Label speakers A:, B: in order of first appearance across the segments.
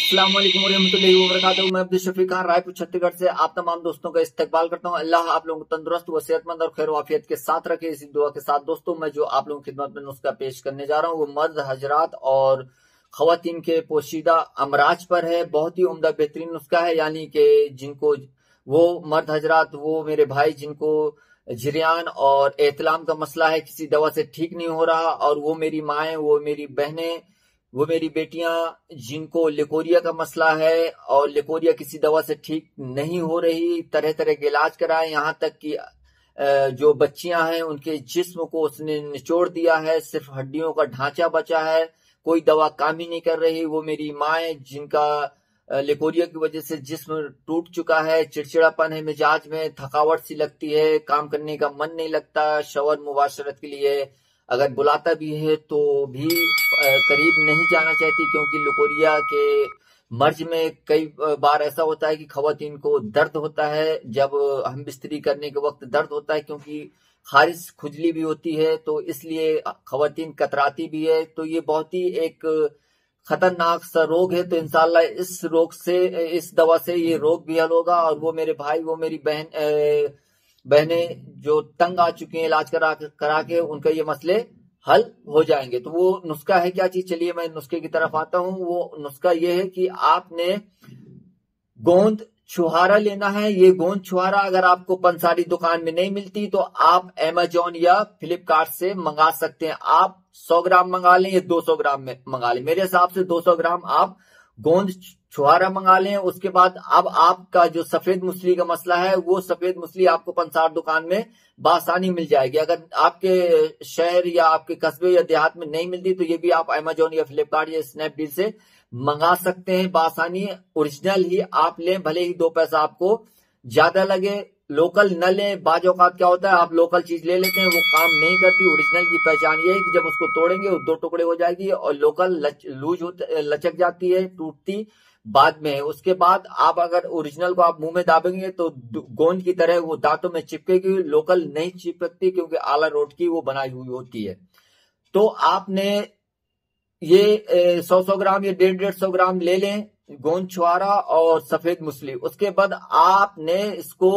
A: अस्सलाम वालेकुम रहमतुल्लाहि व बरकातहू। मैं अब्दुल शफीक खान रायपुर छत्तीसगढ़ से आप तमाम दोस्तों का इस्तकबाल करता हूं। अल्लाह आप लोगों को तंदुरुस्त व सेहतमंद और खैर वाफियत के साथ रखे। इसी दुआ के साथ दोस्तों मैं जो आप लोगों की खिदमत में नुस्खा पेश करने जा रहा हूं वो मर्द हजरात और खवातीन के पोशीदा अमराज पर है। बहुत ही उम्दा बेहतरीन नुस्खा है, यानी कि जिनको वो मर्द हजरात, वो मेरे भाई जिनको जिरियान और एहतलाम का मसला है, किसी दवा से ठीक नहीं हो रहा, और वो मेरी माएँ, वो मेरी बहनें, वो मेरी बेटियां जिनको लिकोरिया का मसला है और लिकोरिया किसी दवा से ठीक नहीं हो रही, तरह तरह के इलाज कराए, यहाँ तक कि जो बच्चियां हैं उनके जिस्म को उसने निचोड़ दिया है, सिर्फ हड्डियों का ढांचा बचा है, कोई दवा काम ही नहीं कर रही। वो मेरी माएँ जिनका लिकोरिया की वजह से जिस्म टूट चुका है, चिड़चिड़ापन है मिजाज में, थकावट सी लगती है, काम करने का मन नहीं लगता, शौहर मुबाशरत के लिए अगर बुलाता भी है तो भी करीब नहीं जाना चाहती, क्योंकि लिकोरिया के मर्ज में कई बार ऐसा होता है कि खवातीन को दर्द होता है, जब हम बिस्तरी करने के वक्त दर्द होता है, क्योंकि खारिश खुजली भी होती है, तो इसलिए खवातीन कतराती भी है। तो ये बहुत ही एक खतरनाक सा रोग है। तो इंशाल्लाह इस रोग से, इस दवा से ये रोग भी हल होगा। और वो मेरे भाई, वो मेरी बहनें जो तंग आ चुकी हैं इलाज करा के, उनका ये मसले हल हो जाएंगे। तो वो नुस्खा है क्या चीज, चलिए मैं नुस्खे की तरफ आता हूं। वो नुस्खा ये है कि आपने गोंद छुहारा लेना है। ये गोंद छुहारा अगर आपको पंसारी दुकान में नहीं मिलती तो आप अमेजोन या फ्लिपकार्ट से मंगा सकते हैं। आप 100 ग्राम मंगा लें या 200 ग्राम में मंगा लें, मेरे हिसाब से 200 ग्राम आप गोंद छुहारा मंगा लें। उसके बाद अब आपका जो सफेद मुसली का मसला है, वो सफेद मुसली आपको पंसार दुकान में बासानी मिल जाएगी। अगर आपके शहर या आपके कस्बे या देहात में नहीं मिलती तो ये भी आप अमेजोन या फ्लिपकार्ट या स्नैपडील से मंगा सकते हैं बासानी। ओरिजिनल ही आप लें, भले ही 2 पैसा आपको ज्यादा लगे। लोकल न लें, बाज औकात क्या होता है आप लोकल चीज ले लेते हैं, वो काम नहीं करती। ओरिजिनल की पहचान ये है कि जब उसको तोड़ेंगे वो 2 टुकड़े हो जाएगी, और लोकल लचक जाती है, टूटती बाद में है। उसके बाद आप अगर ओरिजिनल को आप मुंह में दाबेंगे तो गोंद की तरह वो दांतों में चिपकेगी, लोकल नहीं चिपकती, क्योंकि आला रोड की वो बनाई हुई होती है। तो आपने ये 100 ग्राम या 150 ग्राम ले लें गोंद छुहारा और सफेद मुसली। उसके बाद आपने इसको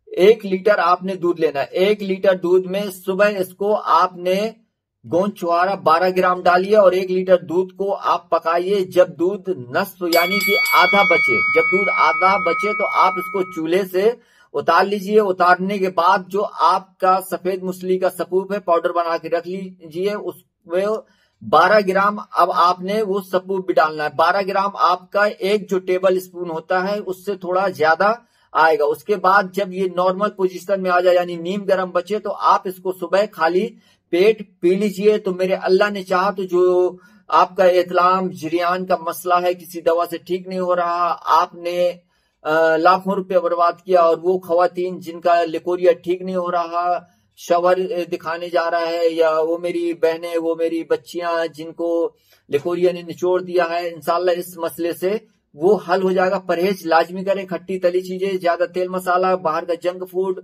A: 1 लीटर आपने दूध लेना है। 1 लीटर दूध में सुबह इसको आपने गोंद छुहारा 12 ग्राम डालिए और 1 लीटर दूध को आप पकाइए। जब दूध नष्ट यानी कि आधा बचे, जब दूध आधा बचे तो आप इसको चूल्हे से उतार लीजिए। उतारने के बाद जो आपका सफेद मुसली का सपूप है, पाउडर बना के रख लीजिए। उसमें 12 ग्राम अब आपने वो सपूप भी डालना है। 12 ग्राम आपका एक जो टेबल स्पून होता है उससे थोड़ा ज्यादा आएगा। उसके बाद जब ये नॉर्मल पोजीशन में आ जाए, यानी नीम गर्म बचे, तो आप इसको सुबह खाली पेट पी लीजिए। तो मेरे अल्लाह ने चाहा तो जो आपका एतलाम जिरियान का मसला है, किसी दवा से ठीक नहीं हो रहा, आपने लाखों रुपए बर्बाद किया, और वो खवातीन जिनका लिकोरिया ठीक नहीं हो रहा, शौहर दिखाने जा रहा है, या वो मेरी बहनें, वो मेरी बच्चियां जिनको लिकोरिया ने निचोड़ दिया है, इंशाल्लाह इस मसले से वो हल हो जाएगा। परहेज लाजमी करें, खट्टी तली चीजें, ज्यादा तेल मसाला, बाहर का जंक फूड,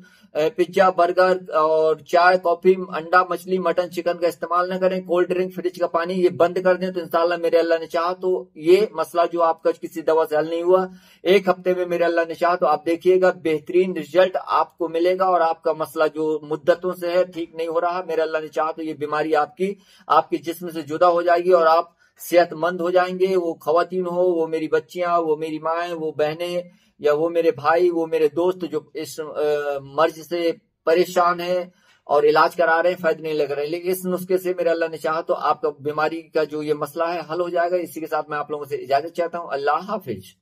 A: पिज्जा, बर्गर और चाय, कॉफी, अंडा, मछली, मटन, चिकन का इस्तेमाल न करें। कोल्ड ड्रिंक, फ्रिज का पानी ये बंद कर दें। तो इंशाल्लाह मेरे अल्लाह ने चाहा तो ये मसला जो आपका किसी दवा से हल नहीं हुआ, 1 हफ्ते में मेरे अल्लाह ने चाहा तो आप देखिएगा बेहतरीन रिजल्ट आपको मिलेगा। और आपका मसला जो मुद्दतों से है ठीक नहीं हो रहा, मेरे अल्लाह ने चाहा तो ये बीमारी आपकी जिस्म से जुदा हो जाएगी और आप सेहतमंद हो जाएंगे। वो खवातीन हो, वो मेरी बच्चियां, वो मेरी माएँ, वो बहनें, या वो मेरे भाई, वो मेरे दोस्त जो इस मर्ज से परेशान है और इलाज करा रहे हैं, फायदे नहीं लग रहे, लेकिन इस नुस्खे से मेरे अल्लाह ने चाहा तो आपका बीमारी का जो ये मसला है हल हो जाएगा। इसी के साथ मैं आप लोगों से इजाजत चाहता हूँ। अल्लाह हाफिज।